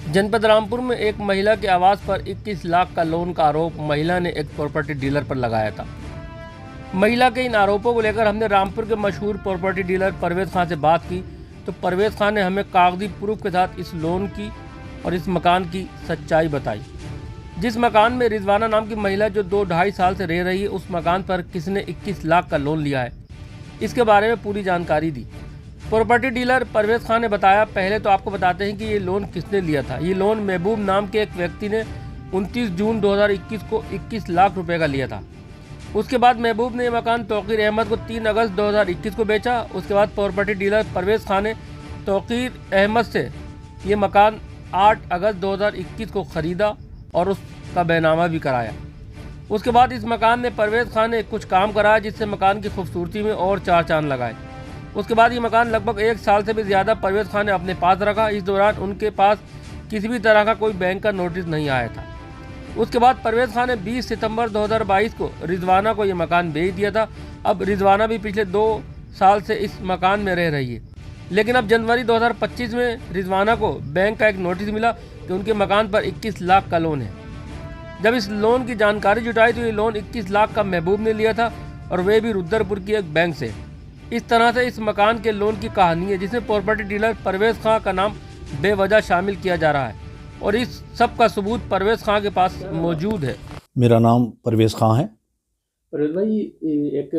जनपद रामपुर में एक महिला के आवास पर 21 लाख का लोन का आरोप महिला ने एक प्रॉपर्टी डीलर पर लगाया था। महिला के इन आरोपों को लेकर हमने रामपुर के मशहूर प्रॉपर्टी डीलर परवेज खान से बात की, तो परवेज खान ने हमें कागजी प्रूफ के साथ इस लोन की और इस मकान की सच्चाई बताई। जिस मकान में रिजवाना नाम की महिला जो 2-2.5 साल से रह रही है, उस मकान पर किसने 21 लाख का लोन लिया है, इसके बारे में पूरी जानकारी दी। प्रॉपर्टी डीलर परवेज खान ने बताया, पहले तो आपको बताते हैं कि ये लोन किसने लिया था। ये लोन महबूब नाम के एक व्यक्ति ने 29 जून 2021 को 21 लाख रुपए का लिया था। उसके बाद महबूब ने ये मकान तौकीर अहमद को 3 अगस्त 2021 को बेचा। उसके बाद प्रॉपर्टी डीलर परवेज खान ने तौकीर अहमद से ये मकान 8 अगस्त 2021 को ख़रीदा और उसका बैनामा भी कराया। उसके बाद इस मकान में परवेज खान ने कुछ काम कराया जिससे मकान की खूबसूरती में और 4 चांद लगाए। उसके बाद ये मकान लगभग 1 साल से भी ज़्यादा परवेज खान ने अपने पास रखा। इस दौरान उनके पास किसी भी तरह का कोई बैंक का नोटिस नहीं आया था। उसके बाद परवेज खान ने 20 सितंबर 2022 को रिजवाना को ये मकान बेच दिया था। अब रिजवाना भी पिछले 2 साल से इस मकान में रह रही है, लेकिन अब जनवरी 2025 में रिजवाना को बैंक का एक नोटिस मिला कि उनके मकान पर 21 लाख का लोन है। जब इस लोन की जानकारी जुटाई तो ये लोन 21 लाख का महबूब ने लिया था और वे भी रुद्रपुर की एक बैंक से। इस तरह से इस मकान के लोन की कहानी है, जिसमें प्रॉपर्टी डीलर परवेज खान का नाम बेवजह शामिल किया जा रहा है और इस सब का सबूत परवेज खान के पास मौजूद है। मेरा नाम परवेज खान है। परवेज भाई, एक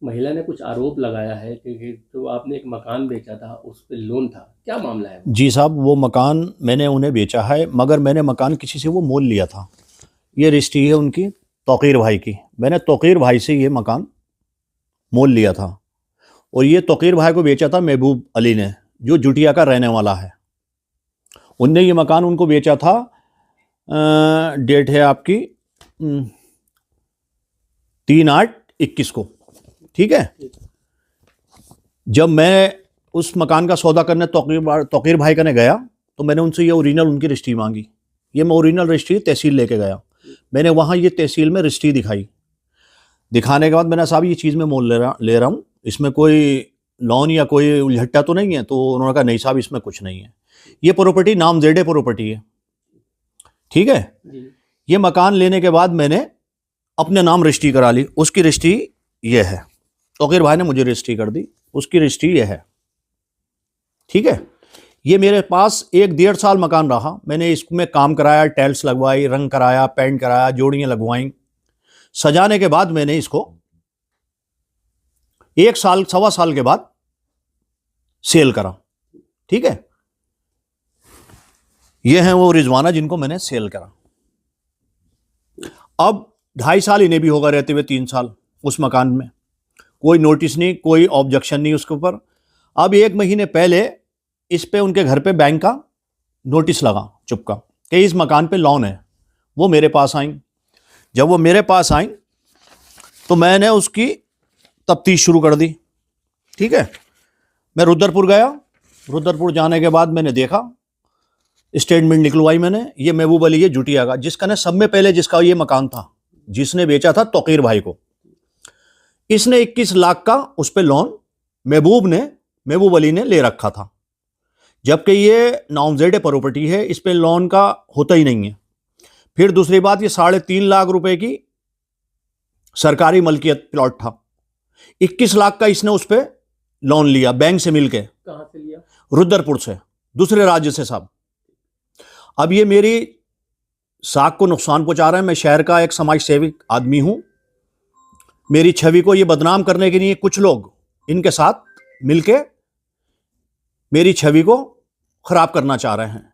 महिला ने कुछ आरोप लगाया है कि तो आपने एक मकान बेचा था, उस पर लोन था, क्या मामला है? जी साहब, वो मकान मैंने उन्हें बेचा है, मगर मैंने मकान किसी से वो मोल लिया था। ये रजिस्ट्री है उनकी तौकीर भाई की। मैंने तौकीर भाई से ये मकान मोल लिया था और ये तौकीर भाई को बेचा था महबूब अली ने, जो जुटिया का रहने वाला है। उनने ये मकान उनको बेचा था, डेट है आपकी 3/8/21 को, ठीक है। जब मैं उस मकान का सौदा करने तौकीर भाई का ने गया तो मैंने उनसे ये ओरिजिनल उनकी रजिस्ट्री मांगी। ये मैं ओरिजिनल रजिस्ट्री तहसील लेके गया। मैंने वहाँ ये तहसील में रजिस्ट्री दिखाई। दिखाने के बाद मैंने, साहब ये चीज़ मैं मोल ले रहा हूँ, इसमें कोई लोन या कोई उलझट्टा तो नहीं है? तो उन्होंने कहा नहीं साहब, इसमें कुछ नहीं है, ये प्रॉपर्टी नामज़ेड प्रॉपर्टी है, ठीक है। ये मकान लेने के बाद मैंने अपने नाम रजिस्ट्री करा ली। उसकी रजिस्ट्री ये है, तौकीर भाई ने मुझे रजिस्ट्री कर दी, उसकी रजिस्ट्री ये है, ठीक है। ये मेरे पास 1-1.5 साल मकान रहा। मैंने इसमें काम कराया, टाइल्स लगवाई, रंग कराया, पेंट कराया, जोड़ियाँ लगवाई। सजाने के बाद मैंने इसको 1 साल 1.25 साल के बाद सेल करा, ठीक है। ये हैं वो रिजवाना जिनको मैंने सेल करा। अब 2.5 साल इन्हें भी होगा रहते हुए, 3 साल उस मकान में, कोई नोटिस नहीं, कोई ऑब्जेक्शन नहीं उसके ऊपर। अब 1 महीने पहले इस पे उनके घर पे बैंक का नोटिस लगा चुपका कि इस मकान पे लोन है। वो मेरे पास आई। जब वो मेरे पास आई तो मैंने उसकी तफ्तीश शुरू कर दी, ठीक है। मैं रुद्रपुर गया। रुद्रपुर जाने के बाद मैंने देखा, स्टेटमेंट निकलवाई मैंने। ये महबूब अली ये जुटिया का, जिसका ने सब में पहले जिसका ये मकान था, जिसने बेचा था तौकीर भाई को, इसने 21 लाख का उस पर लोन महबूब अली ने ले रखा था, जबकि ये नामज़ेड प्रॉपर्टी है, इस पे लोन का होता ही नहीं है। फिर दूसरी बात, ये 3.5 लाख रुपए की सरकारी मलकियत प्लॉट था। 21 लाख का इसने उस पे लोन लिया बैंक से मिलके। कहाँ से लिया? रुद्रपुर से, दूसरे राज्य से साहब। अब ये मेरी साख को नुकसान पहुंचा रहे हैं। मैं शहर का एक समाज सेवक आदमी हूं। मेरी छवि को ये बदनाम करने के लिए कुछ लोग इनके साथ मिलके मेरी छवि को खराब करना चाह रहे हैं।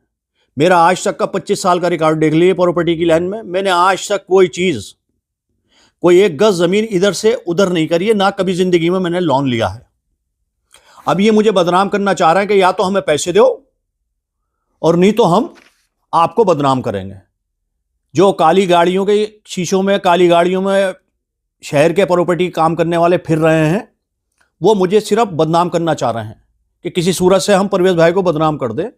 मेरा आज तक का 25 साल का रिकॉर्ड देख लिए प्रॉपर्टी की लाइन में। मैंने आज तक कोई चीज, कोई 1 गज जमीन इधर से उधर नहीं करी है, ना कभी जिंदगी में मैंने लोन लिया है। अब ये मुझे बदनाम करना चाह रहे हैं कि या तो हमें पैसे दो और नहीं तो हम आपको बदनाम करेंगे। जो काली गाड़ियों के शीशों में, काली गाड़ियों में शहर के प्रॉपर्टी काम करने वाले फिर रहे हैं, वो मुझे सिर्फ बदनाम करना चाह रहे हैं कि किसी सूरत से हम परवेज भाई को बदनाम कर दें।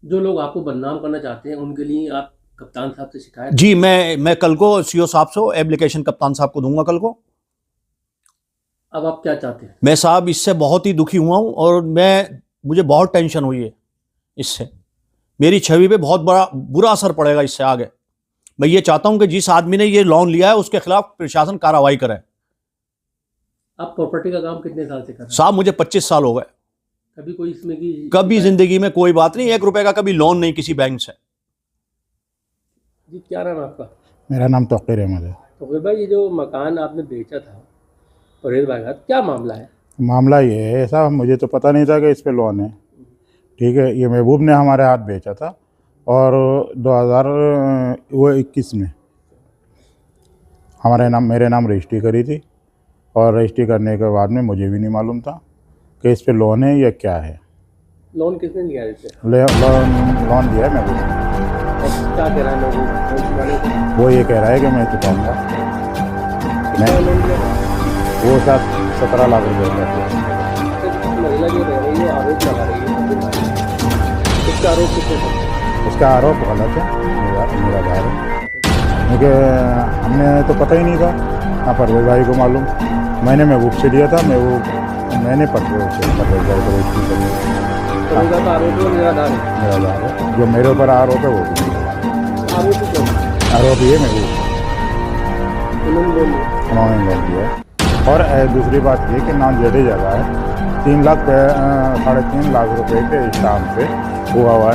जो लोग आपको बदनाम करना चाहते हैं उनके लिए आप कप्तान साहब से शिकायत? जी, मैं कल को सीओ साहब से एप्लीकेशन कप्तान साहब को दूंगा कल को। अब आप क्या चाहते हैं? मैं साहब इससे बहुत ही दुखी हुआ हूं और मुझे बहुत टेंशन हुई है इससे। मेरी छवि पे बहुत बड़ा बुरा असर पड़ेगा इससे आगे। मैं ये चाहता हूं कि जिस आदमी ने ये लोन लिया है उसके खिलाफ प्रशासन कार्रवाई करे। आप प्रॉपर्टी का काम कितने साल से कर रहे हैं? साहब मुझे 25 साल हो गए, कभी कोई इसमें की कभी जिंदगी में कोई बात नहीं, 1 रुपए का कभी लोन नहीं किसी बैंक से। जी क्या नाम है आपका? मेरा नाम तौकीर अहमद है। तो फिर भाई ये जो मकान आपने बेचा था परवेज भाई का, क्या मामला है? मामला ये है, ऐसा मुझे तो पता नहीं था कि इस पे लोन है। ठीक है, ये महबूब ने हमारे हाथ बेचा था और 2021 में मेरे नाम रजिस्ट्री करी थी और रजिस्ट्री करने के बाद में मुझे भी नहीं मालूम था कि इस पे लोन है या क्या है। लोन किसने लिया इसे? लोन दिया है महबूब ने। और क्या कह रहा है लोन? वो ये कह रहा है कि मैं चुकाऊँगा। कितना लोन लिया? वो साथ 17 लाख रुपये का। महिला जो रह रही है आरोप लगा रही है, इसका आरोप किसने लगाया? उसका आरोप गलत है, निराधार है, क्योंकि हमने तो पता ही नहीं था ना परवेज भाई को मालूम। मैंने महबूब से लिया था, मैंने परवेज भाई को रजिस्ट्री करी। तो आरोप है निराधार है? निराधार है, जो मेरे ऊपर आरोप है वो भी निराधार है। आरोप क्यों? आरोप ये महबूब उन्होंने लोन लिया। उन्होंने लोन दिया है। और दूसरी बात ये कि नाम जेडी जगह है, 3.5 लाख रुपए के स्टाम्प पे हुआ है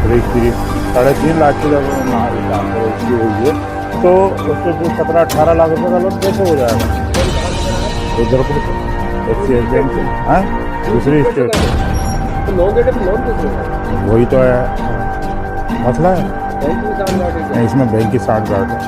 रजिस्ट्री। 3.5 लाख की जब स्टाम्प पे रजिस्ट्री हुई है तो उससे 17-18 लाख रुपए का लोन कैसे हो जाएगा? उधरपुर से एक्सिस बैंक से, हाँ, दूसरी स्टेट से। तो लोन देने पे लोन किसने लिया? वही तो है मसला है, बैंक की साठ गांठ है क्या? इसमें बैंक की 60 गांठ है।